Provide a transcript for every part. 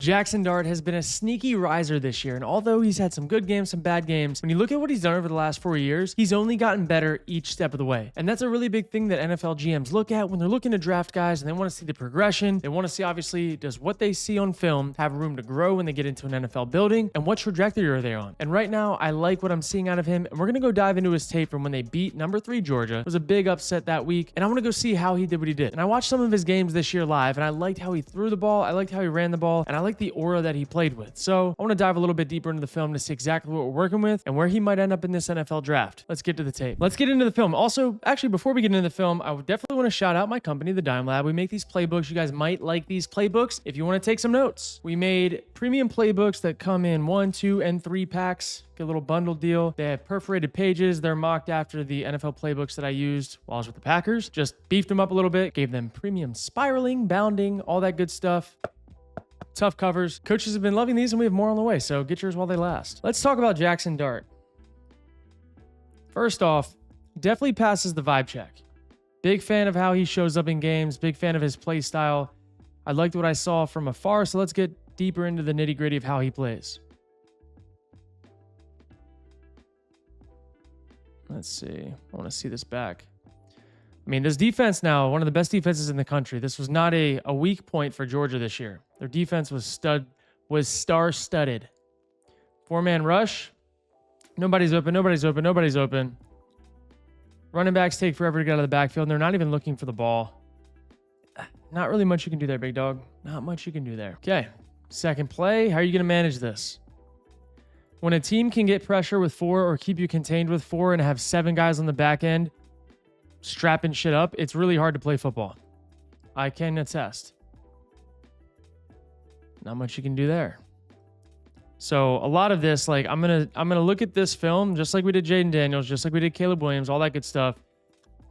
Jaxson Dart has been a sneaky riser this year, and although he's had some good games, some bad games, when you look at what he's done over the last 4 years, he's only gotten better each step of the way. And that's a really big thing that NFL GMs look at when they're looking to draft guys, and they want to see the progression. They want to see, obviously, does what they see on film have room to grow when they get into an NFL building, and what trajectory are they on? And right now, I like what I'm seeing out of him, and we're going to go dive into his tape from when they beat number 3 Georgia. It was a big upset that week, and I want to go see how he did what he did. And I watched some of his games this year live, and I liked how he threw the ball, I liked how he ran the ball, and I liked the aura that he played with. So I want to dive a little bit deeper into the film to see exactly what we're working with and where he might end up in this NFL draft. Let's get to the tape. Let's get into the film. Also, actually, before we get into the film, I would definitely want to shout out my company, the Dime Lab. We make these playbooks. You guys might like these playbooks if you want to take some notes. We made premium playbooks that come in 1, 2, and 3 packs. Get a little bundle deal. They have perforated pages. They're mocked after the NFL playbooks that I used while I was with the Packers. Just beefed them up a little bit, gave them premium spiraling, bounding, all that good stuff. Tough covers. Coaches have been loving these, and we have more on the way, so get yours while they last. Let's talk about Jaxson Dart. First off, definitely passes the vibe check. Big fan of how he shows up in games. Big fan of his play style. I liked what I saw from afar, so let's get deeper into the nitty-gritty of how he plays. Let's see. I want to see this back. I mean, this defense now, one of the best defenses in the country. This was not a weak point for Georgia this year. Their defense was star-studded. 4-man rush. Nobody's open, nobody's open, nobody's open. Running backs take forever to get out of the backfield, and they're not even looking for the ball. Not really much you can do there, big dog. Not much you can do there. Okay, second play. How are you going to manage this? When a team can get pressure with 4 or keep you contained with 4 and have 7 guys on the back end strapping shit up, it's really hard to play football. I can attest. Not much you can do there. So a lot of this, like, I'm gonna look at this film just like we did Jaden Daniels, just like we did Caleb Williams, all that good stuff.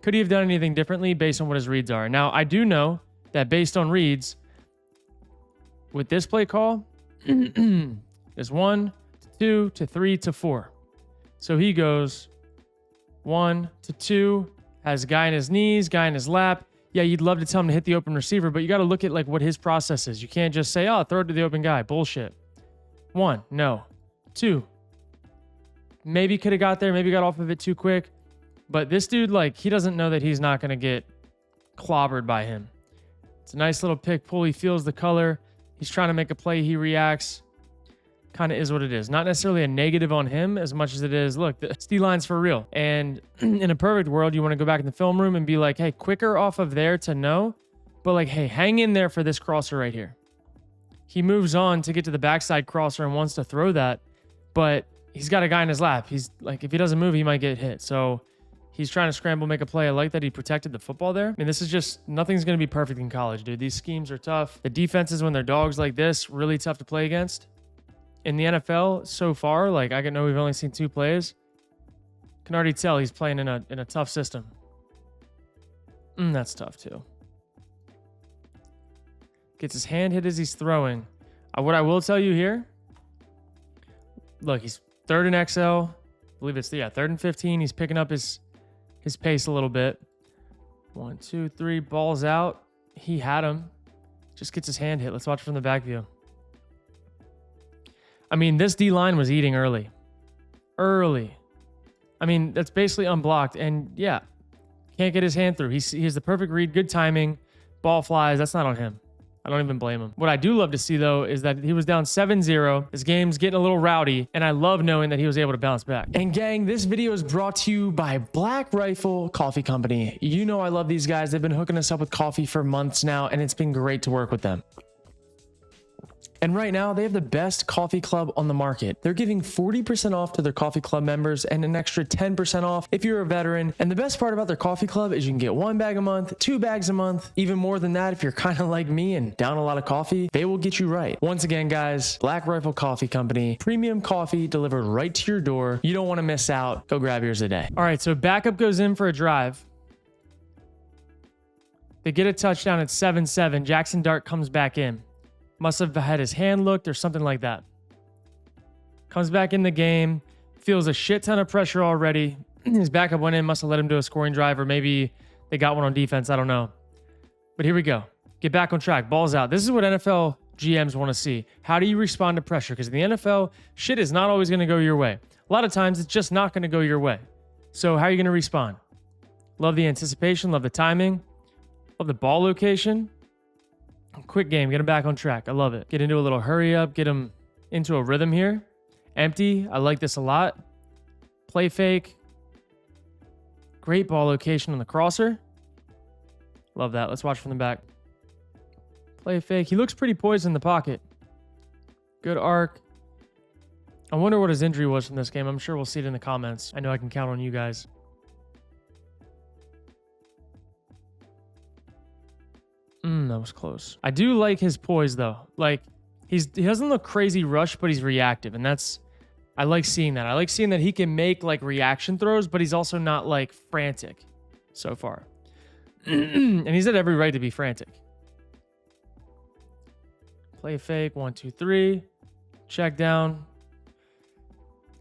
Could he have done anything differently based on what his reads are? Now, I do know that based on reads, with this play call, there's 1 to 2 to 3 to 4. So he goes 1 to 2, has a guy in his knees, guy in his lap. Yeah, you'd love to tell him to hit the open receiver, but you got to look at like what his process is. You can't just say, oh, throw it to the open guy. Bullshit. 1, no. 2, maybe could have got there, maybe got off of it too quick. But this dude, like, he doesn't know that he's not going to get clobbered by him. It's a nice little pick pull. He feels the color. He's trying to make a play. He reacts. Kind of is what it is. Not necessarily a negative on him as much as it is, look, the D-line's for real. And in a perfect world, you want to go back in the film room and be like, hey, quicker off of there to know. But like, hey, hang in there for this crosser right here. He moves on to get to the backside crosser and wants to throw that, but he's got a guy in his lap. He's like, if he doesn't move, he might get hit. So he's trying to scramble, make a play. I like that he protected the football there. I mean, this is just, nothing's going to be perfect in college, dude. These schemes are tough. The defenses, when they're dogs like this, really tough to play against. In the NFL so far, like, I know we've only seen 2 plays. Can already tell he's playing in a tough system. That's tough too. Gets his hand hit as he's throwing. What I will tell you here, look, he's 3rd and XL. I believe it's, 3rd and 15. He's picking up his pace a little bit. 1, 2, 3, balls out. He had him. Just gets his hand hit. Let's watch from the back view. I mean, this D-line was eating early. I mean, that's basically unblocked. And yeah, can't get his hand through. He has the perfect read, good timing. Ball flies. That's not on him. I don't even blame him. What I do love to see, though, is that he was down 7-0. His game's getting a little rowdy, and I love knowing that he was able to bounce back. And gang, this video is brought to you by Black Rifle Coffee Company. You know I love these guys. They've been hooking us up with coffee for months now, and it's been great to work with them. And right now, they have the best coffee club on the market. They're giving 40% off to their coffee club members and an extra 10% off if you're a veteran. And the best part about their coffee club is you can get 1 bag a month, 2 bags a month, even more than that if you're kind of like me and down a lot of coffee. They will get you right. Once again, guys, Black Rifle Coffee Company, premium coffee delivered right to your door. You don't want to miss out. Go grab yours today. All right, so backup goes in for a drive. They get a touchdown at 7-7. Jaxson Dart comes back in. Must have had his hand looked or something like that. Comes back in the game. Feels a shit ton of pressure already. His backup went in. Must have led him to a scoring drive, or maybe they got one on defense. I don't know. But here we go. Get back on track. Ball's out. This is what NFL GMs want to see. How do you respond to pressure? Because in the NFL, shit is not always going to go your way. A lot of times, it's just not going to go your way. So how are you going to respond? Love the anticipation. Love the timing. Love the ball location. Quick game. Get him back on track. I love it. Get into a little hurry up. Get him into a rhythm here. Empty. I like this a lot. Play fake. Great ball location on the crosser. Love that. Let's watch from the back. Play fake. He looks pretty poised in the pocket. Good arc. I wonder what his injury was from this game. I'm sure we'll see it in the comments. I know I can count on you guys. That was close. I do like his poise though. Like he doesn't look crazy rushed, but he's reactive, and I like seeing that. I like seeing that he can make like reaction throws, but he's also not like frantic so far. And he's at every right to be frantic. Play fake. 1, 2, 3. Check down.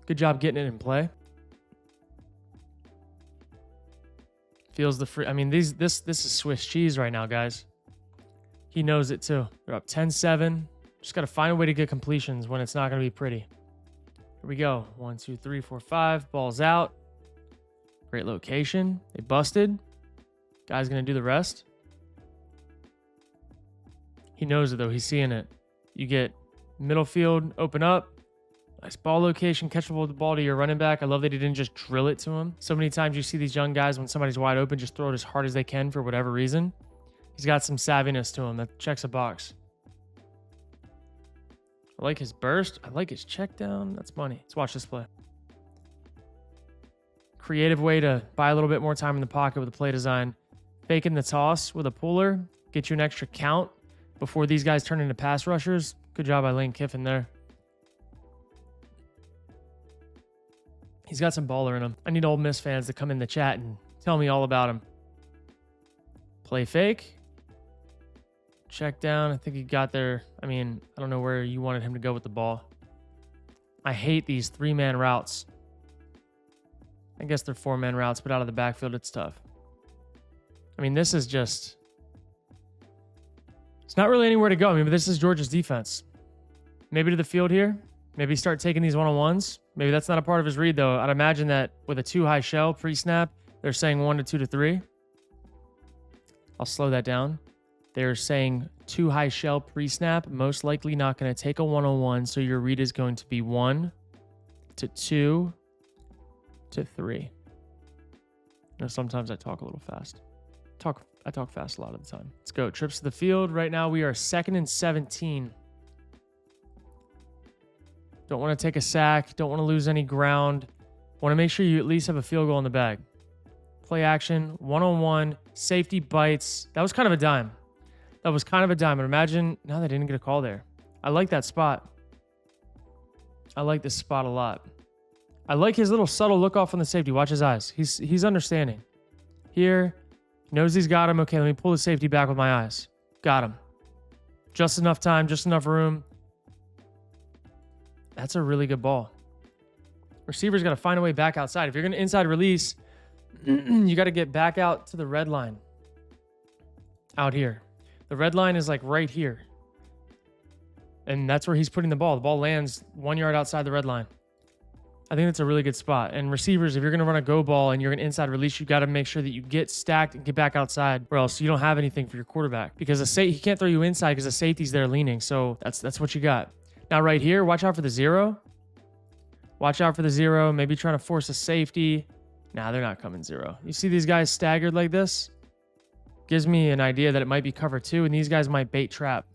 Good job getting it in play. Feels the free. I mean, this is Swiss cheese right now, guys. He knows it too. They're up 10-7. Just got to find a way to get completions when it's not going to be pretty. Here we go. 1, 2, 3, 4, 5. Ball's out. Great location. They busted. Guy's going to do the rest. He knows it, though. He's seeing it. You get middle field, open up. Nice ball location. Catchable the ball to your running back. I love that he didn't just drill it to him. So many times you see these young guys, when somebody's wide open, just throw it as hard as they can for whatever reason. He's got some savviness to him. That checks a box. I like his burst. I like his check down. That's money. Let's watch this play. Creative way to buy a little bit more time in the pocket with the play design. Faking the toss with a puller. Get you an extra count before these guys turn into pass rushers. Good job by Lane Kiffin there. He's got some baller in him. I need Ole Miss fans to come in the chat and tell me all about him. Play fake. Check down. I think he got there. I mean, I don't know where you wanted him to go with the ball. I hate these 3-man routes. I guess they're 4-man routes, but out of the backfield, it's tough. I mean, this is just... It's not really anywhere to go. I mean, but this is Georgia's defense. Maybe to the field here. Maybe start taking these one-on-ones. Maybe that's not a part of his read, though. I'd imagine that with a 2-high shell pre-snap, they're saying 1 to 2 to 3. I'll slow that down. They're saying 2-high shell pre-snap. Most likely not going to take a one-on-one, so your read is going to be 1 to 2 to 3. You know, sometimes I talk a little fast. I talk fast a lot of the time. Let's go. Trips to the field. Right now we are 2nd and 17. Don't want to take a sack. Don't want to lose any ground. Want to make sure you at least have a field goal in the bag. Play action. One-on-one. Safety bites. That was kind of a dime. That was kind of a dime. And imagine, now they didn't get a call there. I like that spot. I like this spot a lot. I like his little subtle look off on the safety. Watch his eyes. He's understanding. Here. Knows he's got him. Okay, let me pull the safety back with my eyes. Got him. Just enough time. Just enough room. That's a really good ball. Receiver's got to find a way back outside. If you're going to inside release, you got to get back out to the red line. Out here. The red line is like right here. And that's where he's putting the ball. The ball lands 1 yard outside the red line. I think that's a really good spot. And receivers, if you're going to run a go ball and you're going to inside release, you got to make sure that you get stacked and get back outside, or else you don't have anything for your quarterback. Because he can't throw you inside because the safety's there leaning. So that's what you got. Now right here, watch out for the 0. Watch out for the 0. Maybe trying to force a safety. Nah, they're not coming 0. You see these guys staggered like this? Gives me an idea that it might be cover 2, and these guys might bait trap.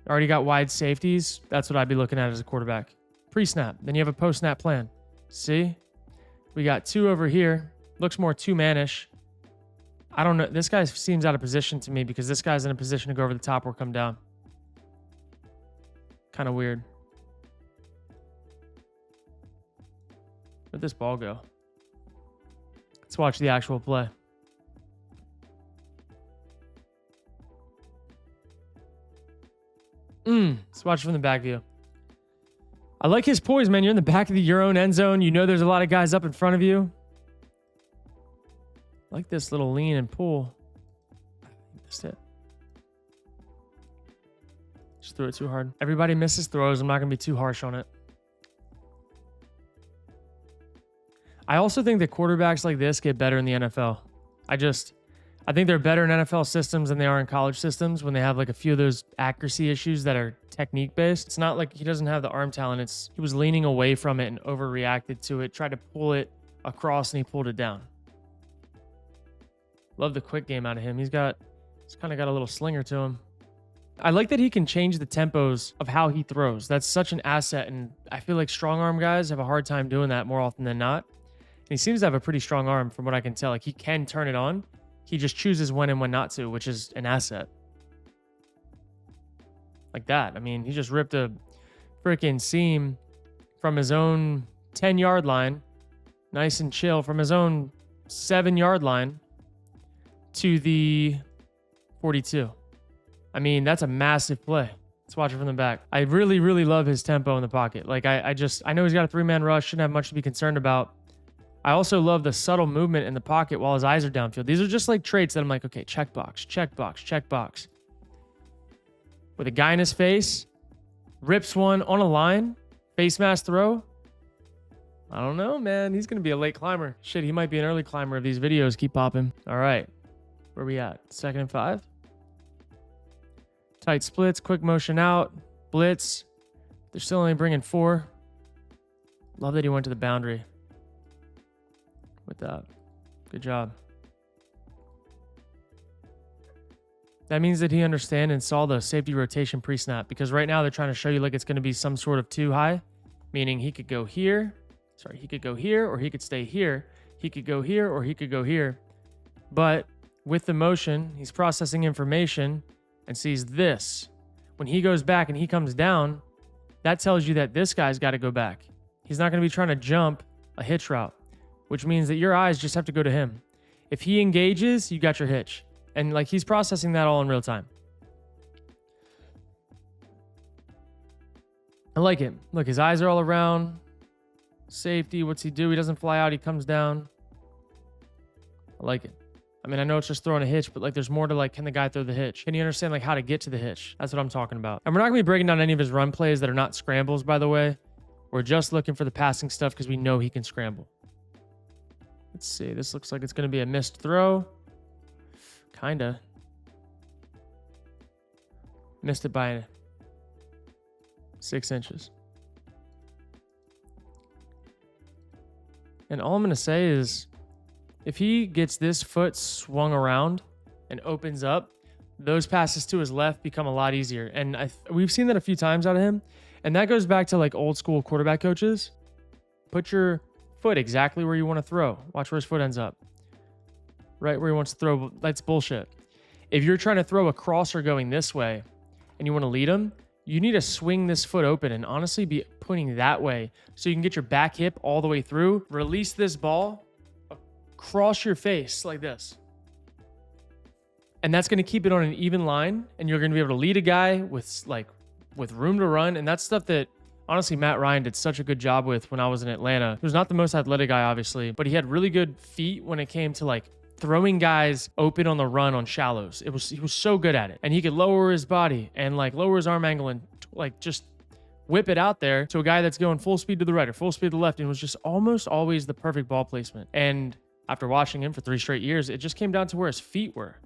Already got wide safeties. That's what I'd be looking at as a quarterback. Pre-snap. Then you have a post-snap plan. See? We got 2 over here. Looks more 2-man-ish. I don't know. This guy seems out of position to me because this guy's in a position to go over the top or come down. Kind of weird. Where'd this ball go? Let's watch the actual play. Let's watch it from the back view. I like his poise, man. You're in the back of your own end zone. You know there's a lot of guys up in front of you. I like this little lean and pull. Missed it. Just threw it too hard. Everybody misses throws. I'm not going to be too harsh on it. I also think that quarterbacks like this get better in the NFL. I think they're better in NFL systems than they are in college systems when they have like a few of those accuracy issues that are technique based. It's not like he doesn't have the arm talent. He was leaning away from it and overreacted to it, tried to pull it across and he pulled it down. Love the quick game out of him. He's kind of got a little slinger to him. I like that he can change the tempos of how he throws. That's such an asset. And I feel like strong arm guys have a hard time doing that more often than not. And he seems to have a pretty strong arm from what I can tell. Like he can turn it on. He just chooses when and when not to, which is an asset. Like that. I mean, he just ripped a freaking seam from his own 10-yard line. Nice and chill from his own 7-yard line to the 42. I mean, that's a massive play. Let's watch it from the back. I really, really love his tempo in the pocket. Like I know he's got a 3-man rush. Shouldn't have much to be concerned about. I also love the subtle movement in the pocket while his eyes are downfield. These are just like traits that I'm like, okay, check box, check box, check box. With a guy in his face, rips one on a line, face mask throw. I don't know, man. He's going to be a late climber. Shit, he might be an early climber if these videos keep popping. All right. Where are we at? 2nd and 5. Tight splits, quick motion out, blitz. They're still only bringing 4. Love that he went to the boundary with that. Good job. That means that he understand and saw the safety rotation pre-snap, because right now they're trying to show you like it's going to be some sort of 2 high, meaning he could go here. Sorry, he could go here or he could stay here. He could go here or he could go here. But with the motion, he's processing information and sees this. When he goes back and he comes down, that tells you that this guy's got to go back. He's not going to be trying to jump a hitch route, which means that your eyes just have to go to him. If he engages, you got your hitch. And like he's processing that all in real time. I like it. Look, his eyes are all around. Safety, what's he do? He doesn't fly out, he comes down. I like it. I mean, I know it's just throwing a hitch, but like there's more to like, can the guy throw the hitch? Can you understand like how to get to the hitch? That's what I'm talking about. And we're not gonna be breaking down any of his run plays that are not scrambles, by the way. We're just looking for the passing stuff because we know he can scramble. Let's see. This looks like it's going to be a missed throw. Kinda. Missed it by 6 inches. And all I'm going to say is if he gets this foot swung around and opens up, those passes to his left become a lot easier. And we've seen that a few times out of him. And that goes back to like old school quarterback coaches. Put your foot exactly where you want to throw. Watch where his foot ends up. Right where he wants to throw. That's bullshit. If you're trying to throw a crosser going this way and you want to lead him, you need to swing this foot open and honestly be pointing that way so you can get your back hip all the way through. Release this ball across your face like this. And that's going to keep it on an even line, and you're going to be able to lead a guy with room to run. And that's stuff that honestly Matt Ryan did such a good job with when I was in Atlanta. He was not the most athletic guy, obviously, but he had really good feet when it came to like throwing guys open on the run on shallows. He was so good at it. And he could lower his body and like lower his arm angle and like just whip it out there to a guy that's going full speed to the right or full speed to the left. And it was just almost always the perfect ball placement. And after watching him for 3 straight years, it just came down to where his feet were.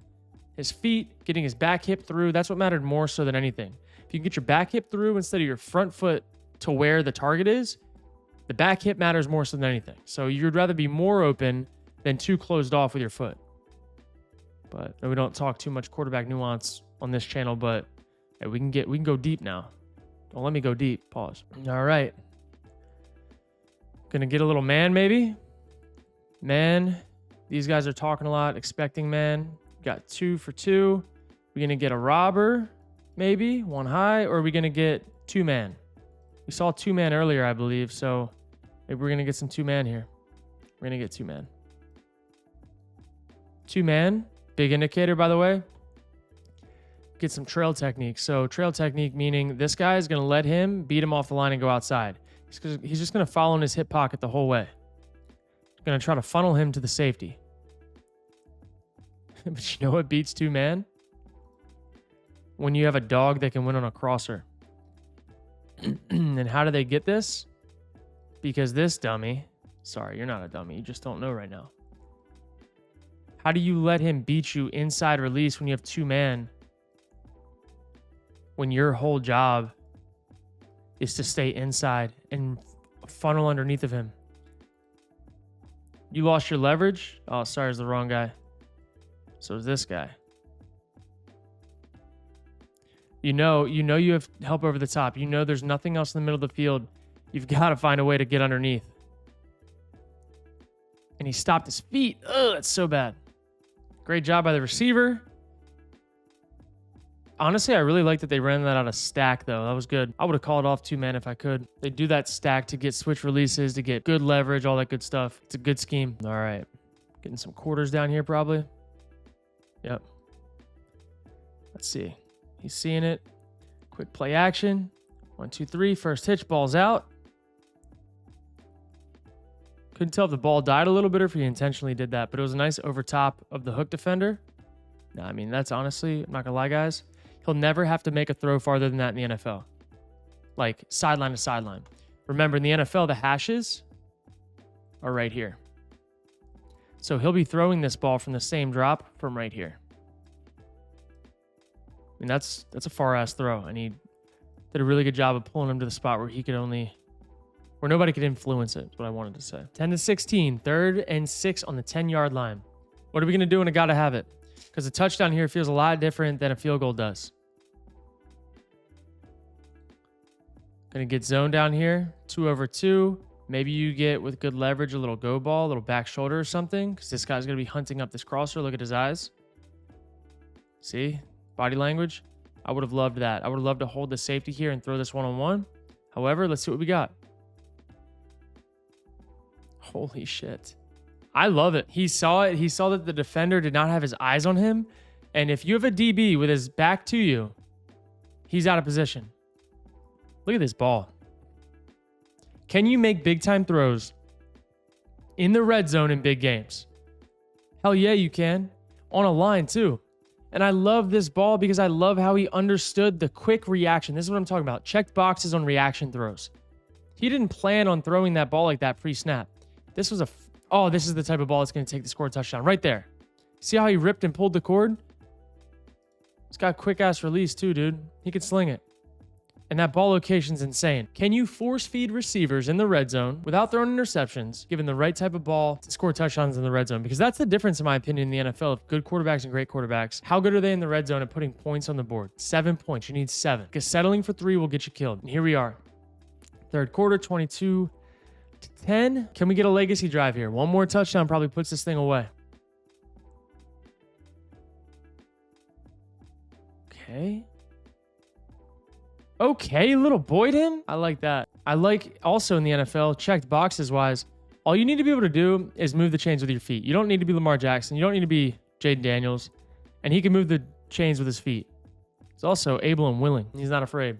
His feet, getting his back hip through, that's what mattered more so than anything. If you can get your back hip through instead of your front foot to where the target is, the back hip matters more so than anything. So you'd rather be more open than too closed off with your foot. But we don't talk too much quarterback nuance on this channel, but yeah, we can go deep now. Don't let me go deep. Pause. All right. Gonna get a little man maybe. Man. These guys are talking a lot, expecting man. Got 2 for 2. We're gonna get a robber, maybe 1 high, or are we gonna get 2 man? We saw 2 man earlier, I believe, so maybe we're gonna get some 2 man here. We're gonna get 2 man. 2 man, big indicator, by the way. Get some trail technique. So trail technique meaning this guy is gonna let him beat him off the line and go outside. He's just gonna follow in his hip pocket the whole way. Gonna try to funnel him to the safety. But you know what beats 2 man? when you have a dog that can win on a crosser. And how do they get this? Because this dummy, sorry, you're not a dummy. You just don't know right now. How do you let him beat you inside release when you have 2-man? When your whole job is to stay inside and funnel underneath of him. You lost your leverage? Oh, sorry, it's the wrong guy. So is this guy. You know you have help over the top. You know there's nothing else in the middle of the field. You've got to find a way to get underneath. And he stopped his feet. Ugh, that's so bad. Great job by the receiver. Honestly, I really like that they ran that out of stack, though. That was good. I would have called off 2-man if I could. They do that stack to get switch releases, to get good leverage, all that good stuff. It's a good scheme. All right. Getting some quarters down here, probably. Yep. Let's see. He's seeing it. Quick play action. 1, 2, 3. First hitch, ball's out. Couldn't tell if the ball died a little bit or if he intentionally did that, but it was a nice over top of the hook defender. No, I mean, that's honestly, I'm not going to lie, guys. He'll never have to make a throw farther than that in the NFL. Like sideline to sideline. Remember, in the NFL, the hashes are right here. So he'll be throwing this ball from the same drop from right here. I mean, that's a far-ass throw, and he did a really good job of pulling him to the spot where he could only, where nobody could influence it, is what I wanted to say. 10-16, 3rd and 6 on the 10-yard line. What are we going to do when I got to have it? Because a touchdown here feels a lot different than a field goal does. Going to get zone down here, 2 over 2. Maybe you get, with good leverage, a little go ball, a little back shoulder or something, because this guy's going to be hunting up this crosser. Look at his eyes. See? Body language. I would have loved that. I would have loved to hold the safety here and throw this one-on-one. However, let's see what we got. Holy shit. I love it. He saw it. He saw that the defender did not have his eyes on him. And if you have a DB with his back to you, he's out of position. Look at this ball. Can you make big-time throws in the red zone in big games? Hell yeah, you can. On a line, too. And I love this ball because I love how he understood the quick reaction. This is what I'm talking about. Checked boxes on reaction throws. He didn't plan on throwing that ball like that pre-snap. This was oh, this is the type of ball that's going to take the score touchdown. Right there. See how he ripped and pulled the cord? He's got quick-ass release, too, dude. He could sling it. And that ball location's insane. Can you force feed receivers in the red zone without throwing interceptions, given the right type of ball to score touchdowns in the red zone? Because that's the difference, in my opinion, in the NFL of good quarterbacks and great quarterbacks. How good are they in the red zone at putting points on the board? 7 points. You need 7. Because settling for 3 will get you killed. And here we are. 3rd quarter, 22-10. Can we get a legacy drive here? One more touchdown probably puts this thing away. Okay. Okay, little Boyd him. I like that. I like also in the NFL, checked boxes wise, all you need to be able to do is move the chains with your feet. You don't need to be Lamar Jackson. You don't need to be Jaden Daniels. And he can move the chains with his feet. He's also able and willing. He's not afraid.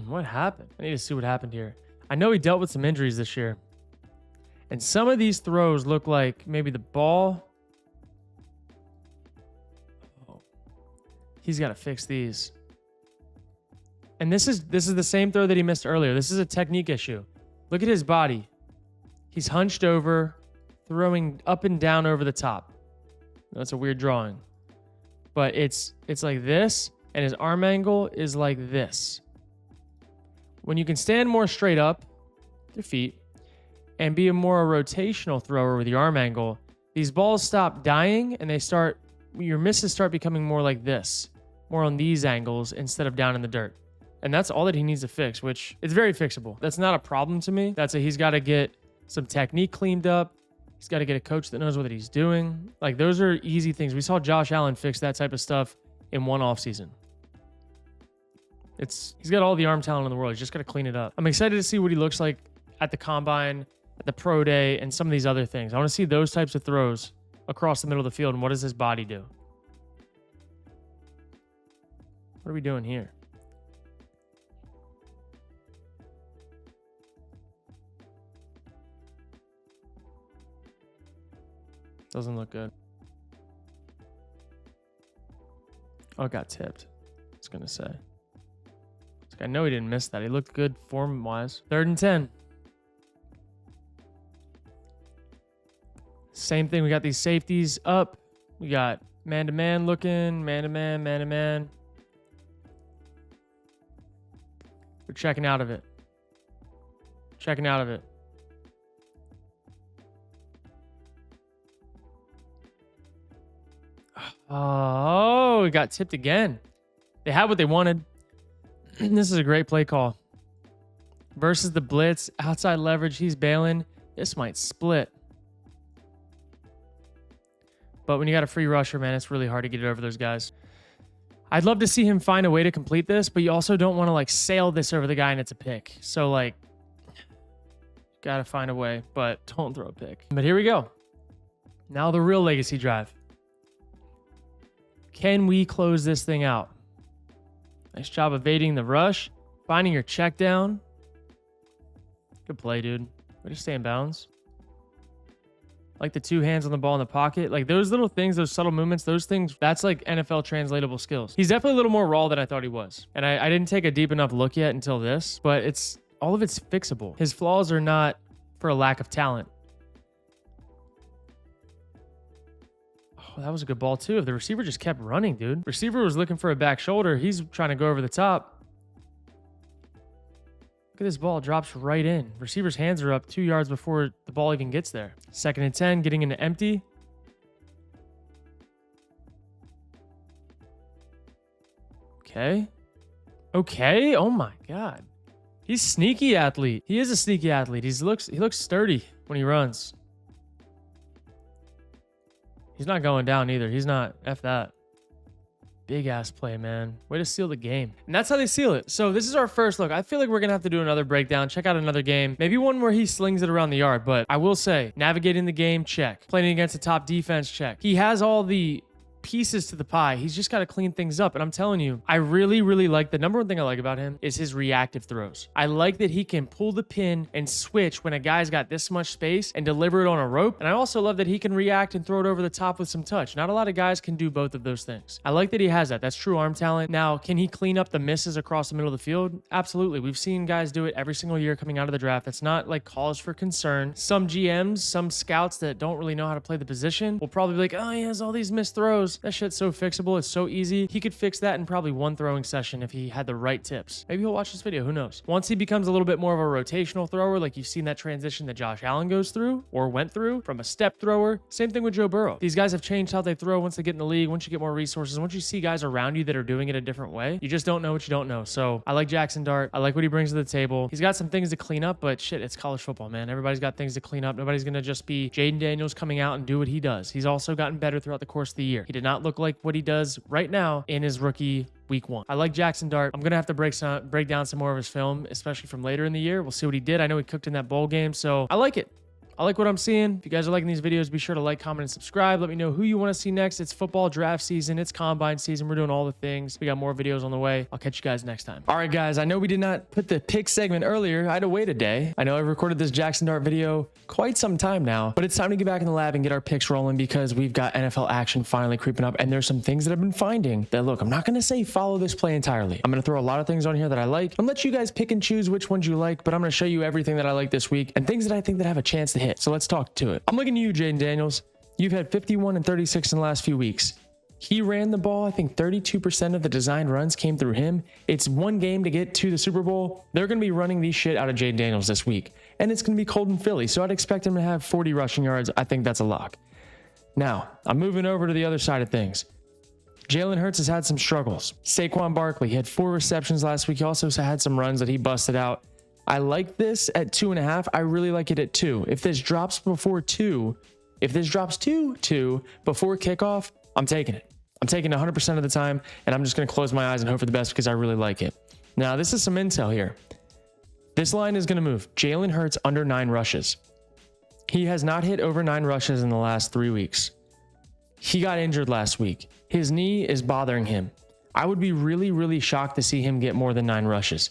What happened? I need to see what happened here. I know he dealt with some injuries this year. And some of these throws look like maybe the ball. He's got to fix these. And this is the same throw that he missed earlier. This is a technique issue. Look at his body. He's hunched over, throwing up and down over the top. That's a weird drawing. But it's like this, and his arm angle is like this. When you can stand more straight up with your feet and be a more rotational thrower with your arm angle, these balls stop dying and your misses start becoming more like this. More on these angles instead of down in the dirt. And that's all that he needs to fix, which it's very fixable. That's not a problem to me. He's got to get some technique cleaned up. He's got to get a coach that knows what he's doing. Like, those are easy things. We saw Josh Allen fix that type of stuff in one offseason. He's got all the arm talent in the world. He's just got to clean it up. I'm excited to see what he looks like at the combine, at the pro day, and some of these other things. I want to see those types of throws across the middle of the field, and what does his body do? What are we doing here? Doesn't look good. Oh, it got tipped. I was going to say. I know he didn't miss that. He looked good form-wise. 3rd and 10. Same thing. We got these safeties up. We got man-to-man looking. Man-to-man, man-to-man. We're checking out of it. Checking out of it. Oh, it got tipped again. They had what they wanted. This is a great play call. Versus the blitz. Outside leverage. He's bailing. This might split. But when you got a free rusher, man, it's really hard to get it over those guys. I'd love to see him find a way to complete this, but you also don't want to like sail this over the guy and it's a pick. So like, gotta find a way, but don't throw a pick. But here we go. Now the real legacy drive. Can we close this thing out? Nice job evading the rush, finding your check down. Good play, dude. Way to stay in bounds. Like the 2 hands on the ball in the pocket. Like those little things, those subtle movements, those things, that's like NFL translatable skills. He's definitely a little more raw than I thought he was. And I didn't take a deep enough look yet until this, but all of it's fixable. His flaws are not for a lack of talent. Oh, that was a good ball too. If the receiver just kept running, dude. Receiver was looking for a back shoulder. He's trying to go over the top. Look at this ball, drops right in. Receiver's hands are up 2 yards before the ball even gets there. 2nd and 10, getting into empty. Okay. Okay. Oh my God. He's a sneaky athlete. He is a sneaky athlete. He looks sturdy when he runs. He's not going down either. He's not. F that. Big ass play, man. Way to seal the game. And that's how they seal it. So this is our first look. I feel like we're going to have to do another breakdown. Check out another game. Maybe one where he slings it around the yard. But I will say, navigating the game, check. Playing against a top defense, check. He has all the pieces to the pie. He's just got to clean things up. And I'm telling you, I really, really like the number one thing I like about him is his reactive throws. I like that he can pull the pin and switch when a guy's got this much space and deliver it on a rope. And I also love that he can react and throw it over the top with some touch. Not a lot of guys can do both of those things. I like that he has that. That's true arm talent. Now, can he clean up the misses across the middle of the field? Absolutely. We've seen guys do it every single year coming out of the draft. That's not like cause for concern. Some GMs, some scouts that don't really know how to play the position will probably be like, oh, he has all these missed throws. That shit's so fixable. It's so easy. He could fix that in probably one throwing session if he had the right tips. Maybe he'll watch this video. Who knows? Once he becomes a little bit more of a rotational thrower, like you've seen that transition that Josh Allen goes through or went through from a step thrower. Same thing with Joe Burrow. These guys have changed how they throw once they get in the league. Once you get more resources, once you see guys around you that are doing it a different way, you just don't know what you don't know. So I like Jaxson Dart. I like what he brings to the table. He's got some things to clean up, but shit, it's college football, man. Everybody's got things to clean up. Nobody's going to just be Jaden Daniels coming out and do what he does. He's also gotten better throughout the course of the year. He did not look like what he does right now in his rookie week 1. I like Jaxson Dart. I'm going to have to break down some more of his film, especially from later in the year. We'll see what he did. I know he cooked in that bowl game, so I like it. I like what I'm seeing. If you guys are liking these videos, be sure to like, comment, and subscribe. Let me know who you want to see next. It's football draft season. It's combine season. We're doing all the things. We got more videos on the way. I'll catch you guys next time. All right, guys. I know we did not put the pick segment earlier. I had to wait a day. I know I recorded this Jaxson Dart video quite some time now, but it's time to get back in the lab and get our picks rolling because we've got NFL action finally creeping up. And there's some things that I've been finding that, look, I'm not going to say follow this play entirely. I'm going to throw a lot of things on here that I like and let you guys pick and choose which ones you like, but I'm going to show you everything that I like this week and things that I think that have a chance to hit. So let's talk to it. I'm looking at you, Jaden Daniels. You've had 51 and 36 in the last few weeks. He ran the ball. I think 32% of the designed runs came through him. It's one game to get to the Super Bowl. They're going to be running the shit out of Jaden Daniels this week. And it's going to be cold in Philly. So I'd expect him to have 40 rushing yards. I think that's a lock. Now, I'm moving over to the other side of things. Jalen Hurts has had some struggles. Saquon Barkley, he had 4 receptions last week. He also had some runs that he busted out. I like this at 2.5. I really like it at 2. If this drops before 2, if this drops to 2 before kickoff, I'm taking it. I'm taking it 100% of the time, and I'm just going to close my eyes and hope for the best because I really like it. Now, this is some intel here. This line is going to move. Jalen Hurts under 9 rushes. He has not hit over 9 rushes in the last 3 weeks. He got injured last week. His knee is bothering him. I would be really, really shocked to see him get more than 9 rushes.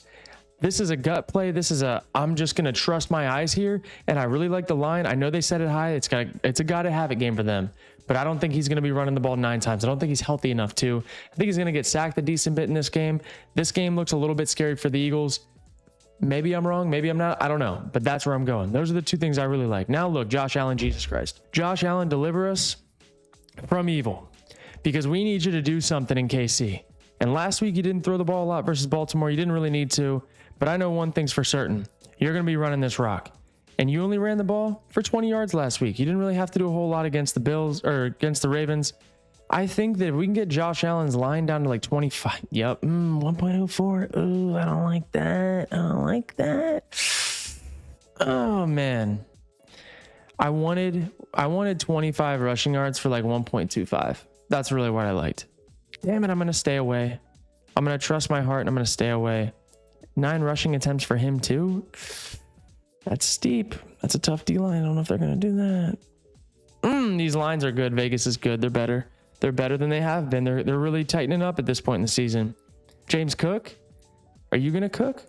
This is a gut play. This is I'm just going to trust my eyes here. And I really like the line. I know they set it high. It's a gotta have it game for them. But I don't think he's going to be running the ball 9 times. I don't think he's healthy enough to. I think he's going to get sacked a decent bit in this game. This game looks a little bit scary for the Eagles. Maybe I'm wrong. Maybe I'm not. I don't know. But that's where I'm going. Those are the 2 things I really like. Now look, Josh Allen, Jesus Christ. Josh Allen, deliver us from evil. Because we need you to do something in KC. And last week you didn't throw the ball a lot versus Baltimore. You didn't really need to. But I know one thing's for certain. You're going to be running this rock. And you only ran the ball for 20 yards last week. You didn't really have to do a whole lot against the Bills or against the Ravens. I think that if we can get Josh Allen's line down to like 25. Yep. 1.04. Ooh, I don't like that. I don't like that. Oh, man. I wanted 25 rushing yards for like 1.25. That's really what I liked. Damn it. I'm going to stay away. I'm going to trust my heart and I'm going to stay away. 9 rushing attempts for him too. That's steep. That's a tough D line. I don't know if they're going to do that. These lines are good. Vegas is good. They're better. They're better than they have been. They're really tightening up at this point in the season. James Cook, are you going to cook?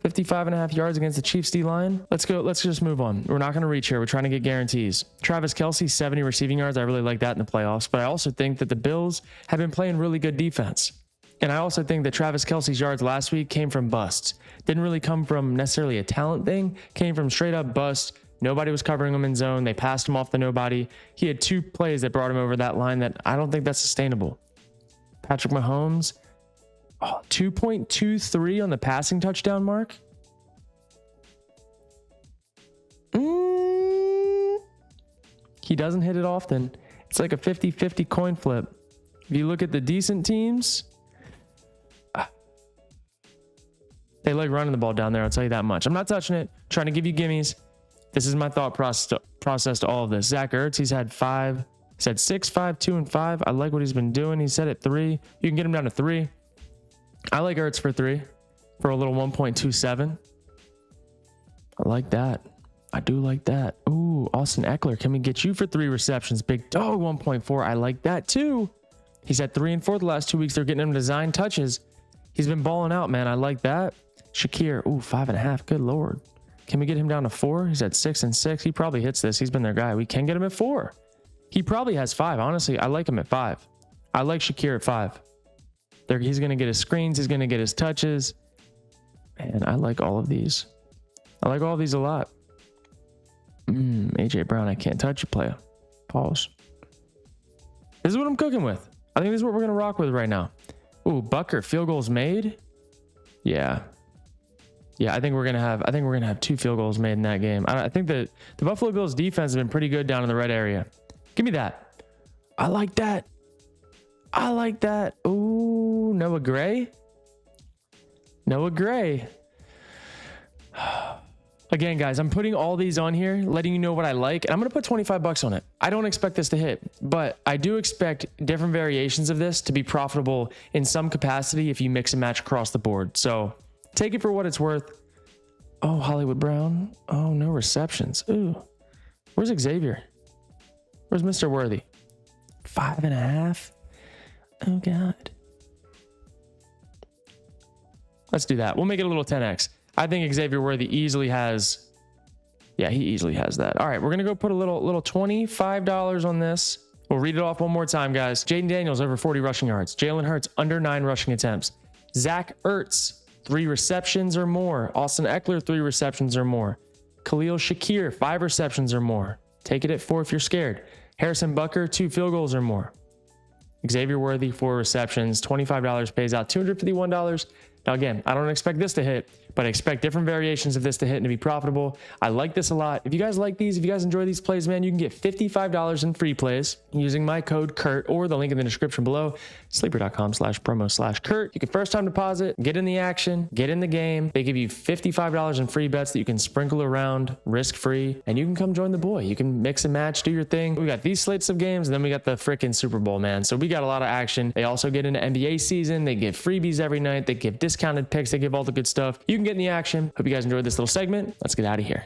55.5 yards against the Chiefs D line. Let's go. Let's just move on. We're not going to reach here. We're trying to get guarantees. Travis Kelce, 70 receiving yards. I really like that in the playoffs. But I also think that the Bills have been playing really good defense. And I also think that Travis Kelce's yards last week came from busts. Didn't really come from necessarily a talent thing. Came from straight up bust. Nobody was covering him in zone. They passed him off the nobody. He had 2 plays that brought him over that line that I don't think that's sustainable. Patrick Mahomes, 2.23 on the passing touchdown mark. He doesn't hit it often. It's like a 50-50 coin flip. If you look at the decent teams, they like running the ball down there. I'll tell you that much. I'm not touching it. I'm trying to give you gimmies. This is my thought process to all of this. Zach Ertz, he's had 5. He's had 6, 5, 2, and 5. I like what he's been doing. He said at 3. You can get him down to 3. I like Ertz for 3 for a little 1.27. I like that. I do like that. Ooh, Austin Eckler. Can we get you for 3 receptions? Big dog 1.4. I like that too. He's had 3 and 4 the last 2 weeks. They're getting him design touches. He's been balling out, man. I like that. Shakir, ooh, 5.5. Good Lord. Can we get him down to 4? He's at 6 and 6. He probably hits this. He's been their guy. We can get him at 4. He probably has 5. Honestly, I like him at 5. I like Shakir at 5. He's going to get his screens. He's going to get his touches. Man, I like all of these. I like all of these a lot. AJ Brown, I can't touch you, player. Pause. This is what I'm cooking with. I think this is what we're going to rock with right now. Ooh, Bucker, field goals made. Yeah. I think we're gonna have 2 field goals made in that game. I think that the Buffalo Bills defense has been pretty good down in the red area. Give me that. I like that. Ooh, Noah Gray. Again, guys, I'm putting all these on here, letting you know what I like, and I'm gonna put 25 bucks on it. I don't expect this to hit, but I do expect different variations of this to be profitable in some capacity if you mix and match across the board. So take it for what it's worth. Oh, Hollywood Brown. Oh, no receptions. Ooh. Where's Xavier? Where's Mr. Worthy? 5.5. Oh, God. Let's do that. We'll make it a little 10x. I think Xavier Worthy easily has. Yeah, he easily has that. All right, we're going to go put a little $25 on this. We'll read it off one more time, guys. Jaden Daniels over 40 rushing yards. Jalen Hurts under 9 rushing attempts. Zach Ertz 3 receptions or more. Austin Eckler 3 receptions or more. Khalil Shakir 5 receptions or more. Take it at 4 if you're scared. Harrison Bucker 2 field goals or more. Xavier Worthy 4 receptions. $25 pays out $251. Now again, I don't expect this to hit, but I expect different variations of this to hit and to be profitable. I like this a lot. If you guys like these, if you guys enjoy these plays, man, you can get $55 in free plays using my code Kurt or the link in the description below, sleeper.com/promo/Kurt. You can first time deposit, get in the action, get in the game. They give you $55 in free bets that you can sprinkle around risk-free, and you can come join the boy. You can mix and match, do your thing. We got these slates of games, and then we got the freaking Super Bowl, man. So we got a lot of action. They also get into NBA season. They give freebies every night. They give discounted picks. They give all the good stuff. You can get in the action. Hope you guys enjoyed this little segment. Let's get out of here.